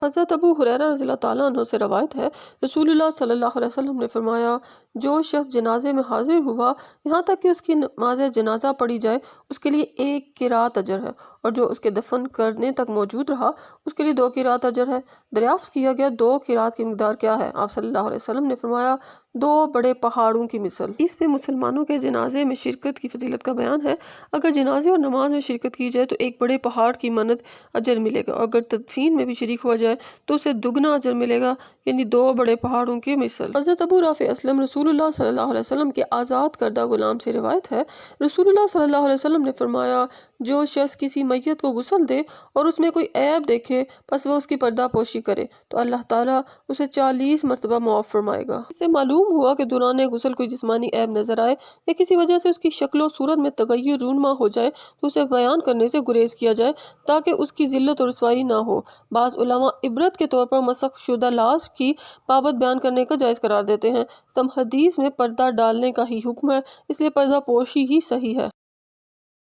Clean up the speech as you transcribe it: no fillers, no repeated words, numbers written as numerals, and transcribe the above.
حضرت ابو ہریرہ رضی اللہ تعالیٰ عنہ سے روایت ہے، رسول اللہ صلی اللہ علیہ وسلم نے فرمایا، جو شخص جنازے میں حاضر ہوا یہاں تک کہ اس کی نماز جنازہ پڑھی جائے اس کے لیے 1 قرات اجر ہے، اور جو اس کے دفن کرنے تک موجود رہا اس کے لیے 2 قرات اجر ہے۔ دریافت کیا گیا 2 قرات کی مقدار کیا ہے؟ آپ صلی اللہ علیہ وسلم نے فرمایا 2 بڑے پہاڑوں کی مثل۔ اس میں مسلمانوں کے جنازے میں شرکت کی فضیلت کا بیان ہے۔ اگر جنازے اور نماز میں شرکت کی جائے تو 1 بڑے پہاڑ کی مانند اجر ملے گا، اور اگر تدفین میں بھی شریک ہوا جائے تو اسے دگنا اجر ملے گا، یعنی 2 بڑے پہاڑوں کی مثل۔ حضرت ابو رافع اسلم رسول اللہ صلی اللہ علیہ وسلم کے آزاد کردہ غلام سے روایت ہے، رسول اللہ صلی اللہ علیہ وسلم نے فرمایا، جو شخص کسی میت کو غسل دے اور اس میں کوئی عیب دیکھے پس وہ اس کی پردہ پوشی کرے تو اللہ تعالیٰ اسے 40 مرتبہ معاف فرمائے گا۔ اس سے معلوم ہوا کہ دوران غسل کوئی جسمانی عیب نظر آئے یا کسی وجہ سے اس کی شکل و صورت میں تغیر رونما ہو جائے تو اسے بیان کرنے سے گریز کیا جائے تاکہ اس کی ذلت و رسوائی نہ ہو۔ بعض علماء عبرت کے طور پر مسخ شدہ لاش کی بابت بیان کرنے کا جائز قرار دیتے ہیں، تم حدیث میں پردہ ڈالنے کا ہی حکم ہے، اس لیے پردہ پوشی ہی صحیح ہے۔